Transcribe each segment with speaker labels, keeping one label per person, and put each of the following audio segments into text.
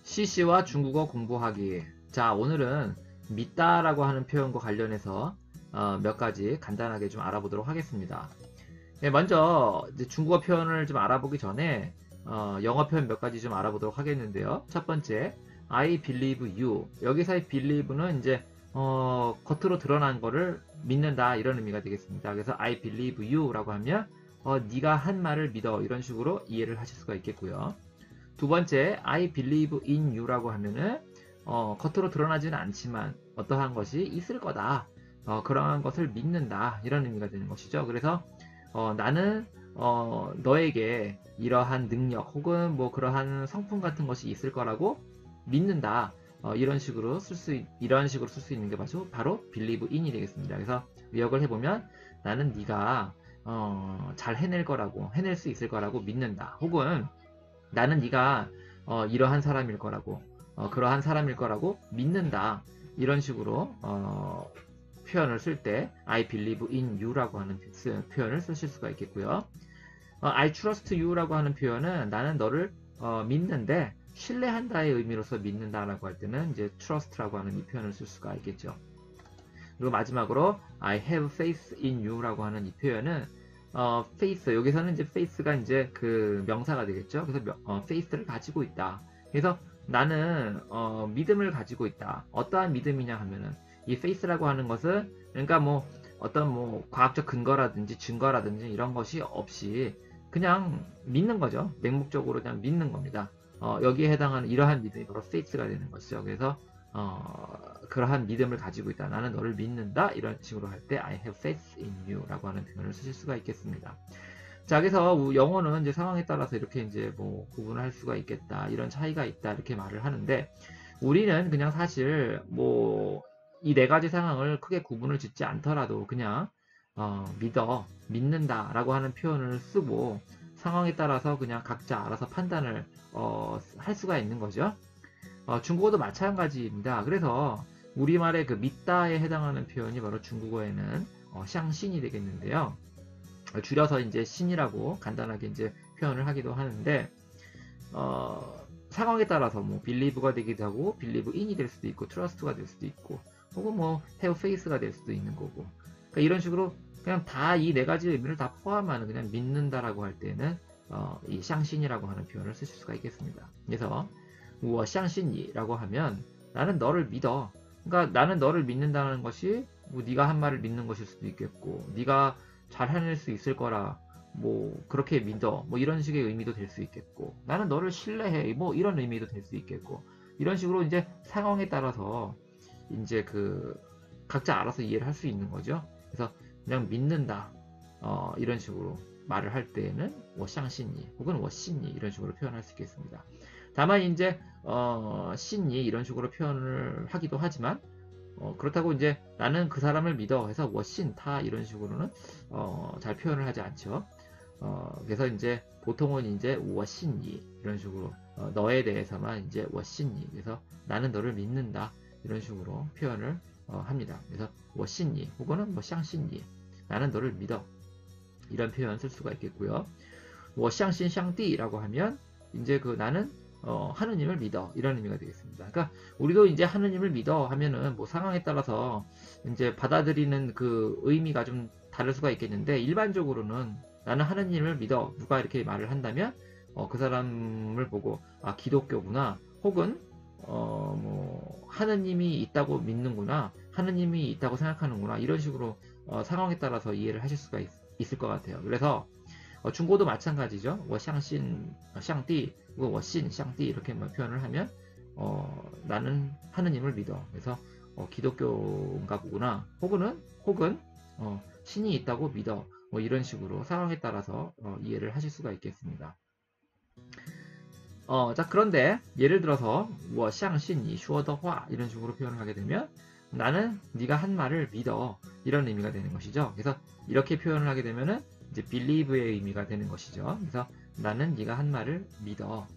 Speaker 1: CC와 중국어 공부하기. 자, 오늘은 믿다라고 하는 표현과 관련해서 몇 가지 간단하게 좀 알아보도록 하겠습니다. 네, 먼저 이제 중국어 표현을 좀 알아보기 전에 영어 표현 몇 가지 좀 알아보도록 하겠는데요. 첫 번째, I believe you. 여기서의 believe는 이제 겉으로 드러난 거를 믿는다 이런 의미가 되겠습니다. 그래서 I believe you라고 하면 네가 한 말을 믿어 이런 식으로 이해를 하실 수가 있겠고요. 두 번째, I believe in you라고 하면은 겉으로 드러나지는 않지만 어떠한 것이 있을 거다. 그러한 것을 믿는다 이런 의미가 되는 것이죠. 그래서 나는 너에게 이러한 능력 혹은 뭐 그러한 성품 같은 것이 있을 거라고 믿는다. 이런 식으로 쓸 수 있는 게 바로 believe in이 되겠습니다. 그래서 요약을 해보면 나는 네가 잘 해낼 수 있을 거라고 믿는다. 혹은 나는 네가 이러한 사람일 거라고 그러한 사람일 거라고 믿는다. 이런 식으로 표현을 쓸 때 I believe in you라고 하는 표현을 쓰실 수가 있겠고요. I trust you라고 하는 표현은 나는 너를 믿는데 신뢰한다의 의미로서 믿는다라고 할 때는 이제 trust라고 하는 이 표현을 쓸 수가 있겠죠. 그리고 마지막으로 I have faith in you라고 하는 이 표현은 faith, 여기서는 이제 faith가 이제 그 명사가 되겠죠. 그래서 faith를 가지고 있다. 그래서 나는 믿음을 가지고 있다. 어떠한 믿음이냐 하면은 이 faith라고 하는 것은 그러니까 뭐 어떤 뭐 과학적 근거라든지 증거라든지 이런 것이 없이 그냥 믿는 거죠. 맹목적으로 그냥 믿는 겁니다. 여기에 해당하는 이러한 믿음이 바로 faith가 되는 것이죠. 그래서 그러한 믿음을 가지고 있다. 나는 너를 믿는다. 이런 식으로 할 때 I have faith in you 라고 하는 표현을 쓰실 수가 있겠습니다. 자, 그래서 영어는 이제 상황에 따라서 이렇게 이제 뭐 구분할 수가 있겠다. 이런 차이가 있다. 이렇게 말을 하는데 우리는 그냥 사실 뭐 이 네 가지 상황을 크게 구분을 짓지 않더라도 그냥 믿는다 라고 하는 표현을 쓰고 상황에 따라서 그냥 각자 알아서 판단을 할 수가 있는 거죠. 중국어도 마찬가지입니다. 그래서 우리말의 그 믿다에 해당하는 표현이 바로 중국어에는 샹신이 되겠는데요. 줄여서 이제 신이라고 간단하게 이제 표현을 하기도 하는데 상황에 따라서 뭐 believe가 되기도 하고 believe in이 될 수도 있고 trust가 될 수도 있고 혹은 뭐 have faith가 될 수도 있는 거고 그러니까 이런 식으로 그냥 다 이 네 가지 의미를 다 포함하는 그냥 믿는다라고 할 때는 이 샹신이라고 하는 표현을 쓰실 수가 있겠습니다. 그래서 我相信你라고 하면 나는 너를 믿어. 그러니까 나는 너를 믿는다는 것이 뭐 네가 한 말을 믿는 것일 수도 있겠고 네가 잘 해낼 수 있을 거라 뭐 그렇게 믿어 뭐 이런 식의 의미도 될 수 있겠고 나는 너를 신뢰해 뭐 이런 의미도 될 수 있겠고 이런 식으로 이제 상황에 따라서 이제 그 각자 알아서 이해를 할 수 있는 거죠. 그래서 그냥 믿는다 이런 식으로 말을 할 때에는 我相信你 혹은 我信你 이런 식으로 표현할 수 있겠습니다. 다만 이제 신이 이런 식으로 표현을 하기도 하지만 그렇다고 이제 나는 그 사람을 믿어 해서 我信他 이런 식으로는 잘 표현을 하지 않죠. 그래서 이제 보통은 이제 我信你 이런 식으로 너에 대해서만 이제 我信你 그래서 나는 너를 믿는다 이런 식으로 표현을 합니다. 그래서 我信你 혹은 뭐 相信你 나는 너를 믿어 이런 표현 쓸 수가 있겠고요. 我相信上帝라고 하면 이제 그 나는 하느님을 믿어 이런 의미가 되겠습니다. 그러니까 우리도 이제 하느님을 믿어 하면은 뭐 상황에 따라서 이제 받아들이는 그 의미가 좀 다를 수가 있겠는데 일반적으로는 나는 하느님을 믿어 누가 이렇게 말을 한다면 그 사람을 보고 아 기독교구나 혹은 뭐 하느님이 있다고 믿는구나 하느님이 있다고 생각하는구나 이런 식으로 상황에 따라서 이해를 하실 수가 있을 것 같아요. 그래서 중국어도 마찬가지죠. 我相信上帝 我信上帝 이렇게 표현을 하면 나는 하느님을 믿어. 그래서 기독교인가 보구나. 혹은 신이 있다고 믿어. 뭐 이런 식으로 상황에 따라서 이해를 하실 수가 있겠습니다. 자 그런데 예를 들어서 我相信你说的话 이런 식으로 표현을 하게 되면 나는 네가 한 말을 믿어 이런 의미가 되는 것이죠. 그래서 이렇게 표현을 하게 되면은 이제 believe의 의미가 되는 것이죠. 그래서 나는 네가 한 말을 믿어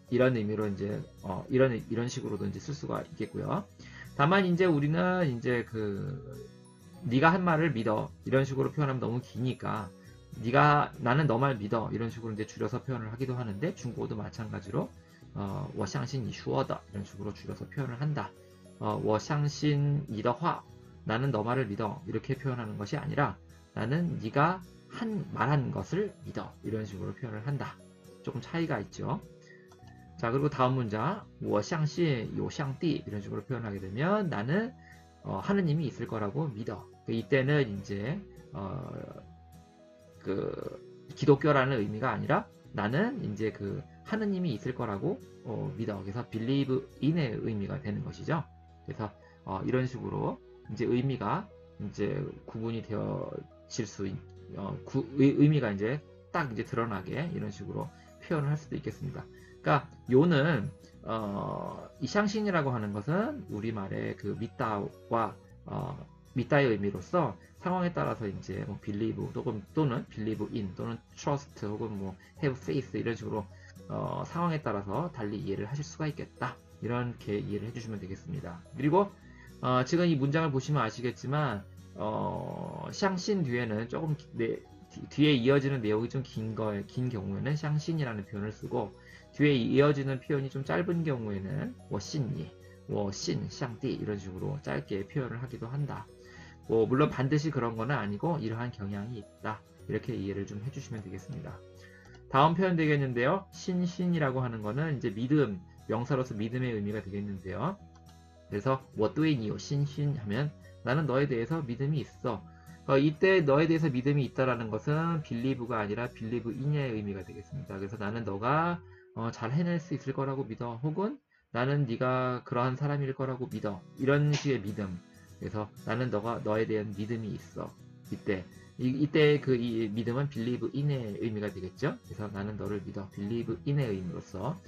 Speaker 1: 이런 의미로 이제 이런 식으로도 이제 쓸 수가 있겠고요. 다만 이제 우리는 이제 그 네가 한 말을 믿어 이런 식으로 표현하면 너무 기니까 나는 너 말 믿어 이런 식으로 이제 줄여서 표현을 하기도 하는데 중국어도 마찬가지로 我相信你说的 이런 식으로 줄여서 표현을 한다. 我相信你的话 나는 너 말을 믿어 이렇게 표현하는 것이 아니라 나는 네가 말한 것을 믿어 이런 식으로 표현을 한다. 조금 차이가 있죠. 자, 그리고 다음 문장 我相信有上帝 이런 식으로 표현하게 되면 나는 하느님이 있을 거라고 믿어. 이때는 이제 그 기독교라는 의미가 아니라 나는 이제 그 하느님이 있을 거라고 믿어. 그래서 believe in의 의미가 되는 것이죠. 그래서 이런 식으로 이제 의미가 이제 구분이 되어질 수 의미가 이제 딱 이제 드러나게 이런 식으로 표현을 할 수도 있겠습니다. 그러니까 요는 이 샹신이라고 하는 것은 우리말의 그 믿다와 믿다의 의미로서 상황에 따라서 이제 뭐 believe 또는 believe in 또는 trust 혹은 뭐 have faith 이런 식으로 상황에 따라서 달리 이해를 하실 수가 있겠다. 이렇게 이해를 해주시면 되겠습니다. 그리고 지금 이 문장을 보시면 아시겠지만 샹신 뒤에는 조금 뒤에 이어지는 내용이 좀 긴 경우에는 샹신이라는 표현을 쓰고 뒤에 이어지는 표현이 좀 짧은 경우에는 我信你, 我信上帝 이런 식으로 짧게 표현을 하기도 한다. 물론 반드시 그런 건 아니고 이러한 경향이 있다. 이렇게 이해를 좀 해주시면 되겠습니다. 다음 표현 되겠는데요. 신신이라고 하는 거는 이제 믿음, 명사로서 믿음의 의미가 되겠는데요. 그래서 我对你有信心 하면 나는 너에 대해서 믿음이 있어. 이때 너에 대해서 믿음이 있다라는 것은 believe가 아니라 believe in의 의미가 되겠습니다. 그래서 나는 너가 잘 해낼 수 있을 거라고 믿어. 혹은 나는 네가 그러한 사람일 거라고 믿어. 이런 식의 믿음. 그래서 나는 너에 대한 믿음이 있어. 이때 그 이 믿음은 believe in의 의미가 되겠죠. 그래서 나는 너를 믿어. believe in의 의미로서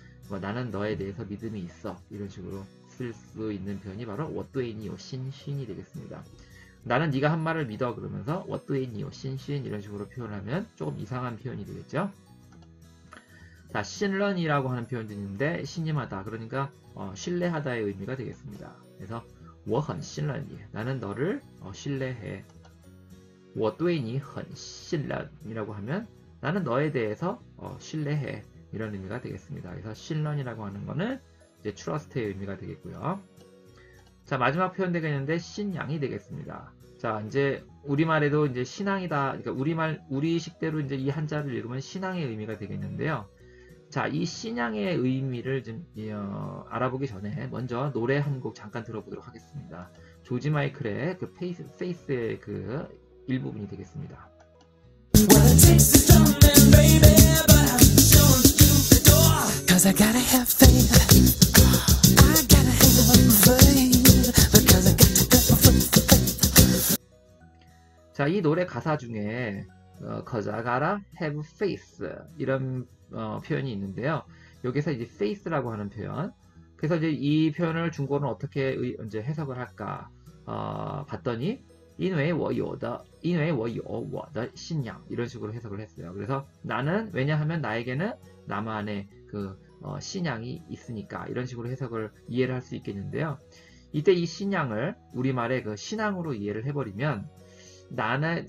Speaker 1: 나는 너에 대해서 믿음이 있어. 이런 식으로 쓸 수 있는 표현이 바로 我对你有信心이 되겠습니다. 나는 네가 한 말을 믿어 그러면서 我对你有信心 이런 식으로 표현하면 조금 이상한 표현이 되겠죠. 자, 신런이라고 하는 표현도 있는데 신임하다 그러니까 신뢰하다의 의미가 되겠습니다. 그래서 我很信任你 나는 너를 신뢰해. 我对你很信任이라고 하면 나는 너에 대해서 신뢰해 이런 의미가 되겠습니다. 그래서 신런이라고 하는 거는 이제 trust의 의미가 되겠고요. 자, 마지막 표현 되겠는데 신양이 되겠습니다. 자, 이제 우리말에도 이제 신앙이다. 그러니까 우리식대로 이제 이 한자를 읽으면 신앙의 의미가 되겠는데요. 자, 이 신양의 의미를 좀 알아보기 전에 먼저 노래 한 곡 잠깐 들어보도록 하겠습니다. 조지 마이클의 그 페이스의 그 일부분이 되겠습니다. Cause I gotta have faith. I gotta have faith. Because I got to have faith. 자, 이 노래 가사 중에 Cause I gotta have faith 이런 표현이 있는데요. 여기서 이제 faith라고 하는 표현. 그래서 이제 이 표현을 중국어는 어떻게 이제 해석을 할까 봤더니 因为我有我的信仰 이런 식으로 해석을 했어요. 그래서 나는 왜냐하면 나에게는 나만의 그 신앙이 있으니까 이런 식으로 해석을 이해를 할 수 있겠는데요. 이때 이 신앙을 우리말의 그 신앙으로 이해를 해버리면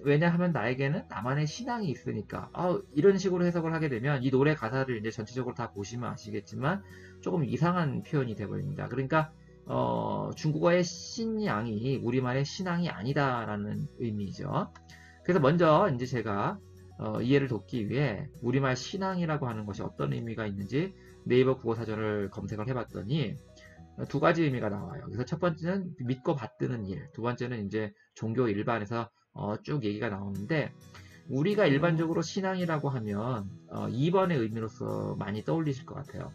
Speaker 1: 왜냐하면 나에게는 나만의 신앙이 있으니까 이런 식으로 해석을 하게 되면 이 노래 가사를 이제 전체적으로 다 보시면 아시겠지만 조금 이상한 표현이 되어버립니다. 그러니까 중국어의 신앙이 우리말의 신앙이 아니다라는 의미죠. 그래서 먼저 이제 제가 이해를 돕기 위해 우리말 신앙이라고 하는 것이 어떤 의미가 있는지 네이버 국어사전을 검색을 해봤더니 두 가지 의미가 나와요. 그래서 첫 번째는 믿고 받드는 일, 두 번째는 이제 종교 일반에서 쭉 얘기가 나오는데 우리가 일반적으로 신앙이라고 하면 2번의 의미로서 많이 떠올리실 것 같아요.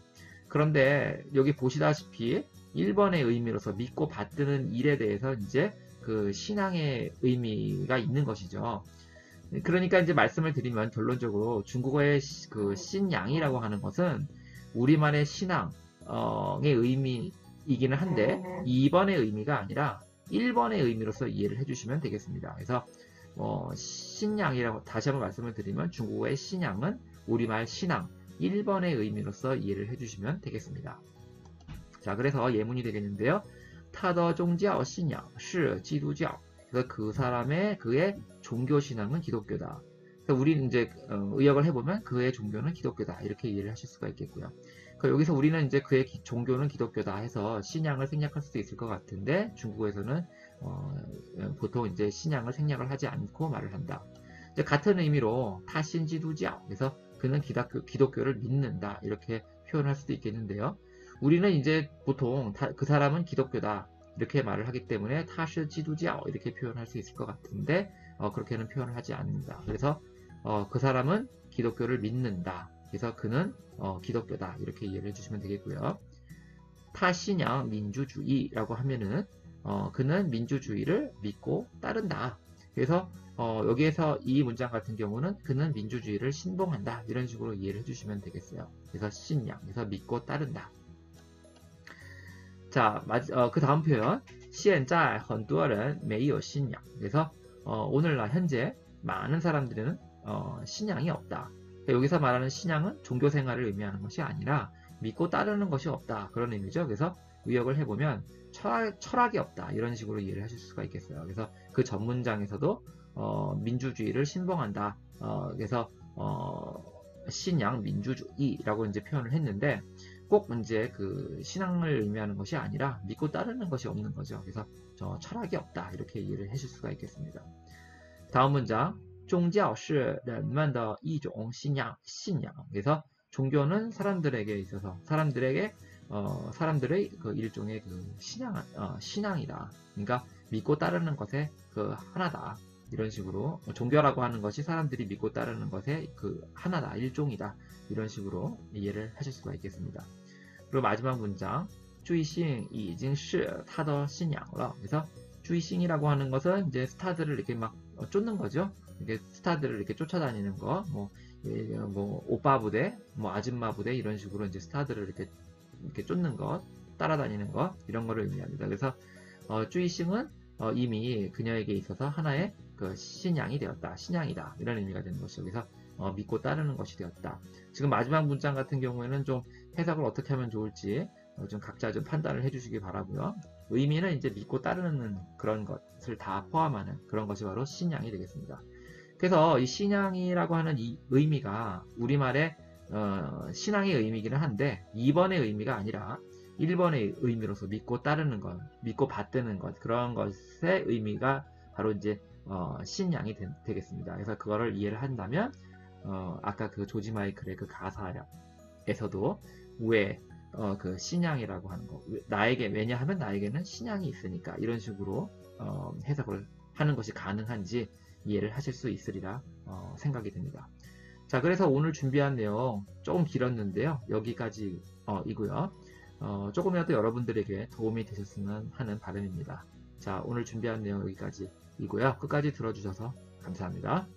Speaker 1: 그런데 여기 보시다시피 1번의 의미로서 믿고 받드는 일에 대해서 이제 그 신앙의 의미가 있는 것이죠. 그러니까 이제 말씀을 드리면 결론적으로 중국어의 그 신양이라고 하는 것은 우리말의 신앙의 의미이기는 한데 2번의 의미가 아니라 1번의 의미로서 이해를 해주시면 되겠습니다. 그래서 신양이라고 다시 한번 말씀을 드리면 중국어의 신양은 우리말 신앙 1번의 의미로서 이해를 해주시면 되겠습니다. 자, 그래서 예문이 되겠는데요. 他的宗教信仰是基督教 그래서 그의 종교 신앙은 기독교다. 그래서 우리는 이제 의역을 해보면 그의 종교는 기독교다. 이렇게 이해를 하실 수가 있겠고요. 여기서 우리는 이제 그의 종교는 기독교다 해서 신앙을 생략할 수도 있을 것 같은데 중국에서는 보통 이제 신앙을 생략을 하지 않고 말을 한다. 이제 같은 의미로 타신지두지ao 그래서 그는 기독교를 믿는다 이렇게 표현할 수도 있겠는데요. 우리는 이제 보통 그 사람은 기독교다 이렇게 말을 하기 때문에 타시지두지ao 이렇게 표현할 수 있을 것 같은데 그렇게는 표현을 하지 않는다. 그래서 그 사람은 기독교를 믿는다. 그래서 그는 기독교다 이렇게 이해를 해주시면 되겠고요. 타신양 민주주의라고 하면은 그는 민주주의를 믿고 따른다. 그래서 여기에서 이 문장 같은 경우는 그는 민주주의를 신봉한다 이런 식으로 이해를 해주시면 되겠어요. 그래서 신양, 그래서 믿고 따른다. 자, 그 다음 표현 现在很多人没有信仰 그래서 오늘날 현재 많은 사람들은 신앙이 없다. 여기서 말하는 신앙은 종교 생활을 의미하는 것이 아니라 믿고 따르는 것이 없다 그런 의미죠. 그래서 의역을 해보면 철학이 없다 이런 식으로 이해를 하실 수가 있겠어요. 그래서 그 전문장에서도 민주주의를 신봉한다. 그래서 신양 민주주의라고 이제 표현을 했는데 꼭 이제 그 신앙을 의미하는 것이 아니라 믿고 따르는 것이 없는 거죠. 그래서 철학이 없다 이렇게 이해를 하실 수가 있겠습니다. 다음 문장 宗教是人们的一种信仰. 그래서 종교는 사람들에게 있어서 사람들의 그 일종의 그 신앙이다. 그러니까 믿고 따르는 것의 그 하나다. 이런 식으로 종교라고 하는 것이 사람들이 믿고 따르는 것의 그 하나다, 일종이다. 이런 식으로 이해를 하실 수가 있겠습니다. 그리고 마지막 문장 追星已经是他的信仰了. 그래서 追星이라고 하는 것은 이제 스타들을 이렇게 막 쫓는 거죠. 이렇게 스타들을 이렇게 쫓아다니는 거, 뭐 오빠 부대, 뭐 아줌마 부대 이런 식으로 이제 스타들을 이렇게 쫓는 것, 따라다니는 것 이런 거를 의미합니다. 그래서 쭈이싱은 이미 그녀에게 있어서 하나의 그 신양이 되었다, 신양이다 이런 의미가 되는 것이죠. 그래서 믿고 따르는 것이 되었다. 지금 마지막 문장 같은 경우에는 좀 해석을 어떻게 하면 좋을지 좀 각자 좀 판단을 해주시기 바라고요. 의미는 이제 믿고 따르는 그런 것을 다 포함하는 그런 것이 바로 신양이 되겠습니다. 그래서 이 신양이라고 하는 이 의미가 우리말의 신앙의 의미이기는 한데 2번의 의미가 아니라 1번의 의미로서 믿고 따르는 것, 믿고 받드는 것 그런 것의 의미가 바로 이제 신양이 되겠습니다. 그래서 그거를 이해를 한다면 아까 그 조지 마이클의 그 가사에서도 왜 그 신양이라고 하는 거 왜냐하면 나에게는 신양이 있으니까 이런 식으로 해석을 하는 것이 가능한지 이해를 하실 수 있으리라 생각이 듭니다. 자, 그래서 오늘 준비한 내용 조금 길었는데요. 여기까지 이고요. 조금이라도 여러분들에게 도움이 되셨으면 하는 바람입니다. 자, 오늘 준비한 내용 여기까지이고요. 끝까지 들어주셔서 감사합니다.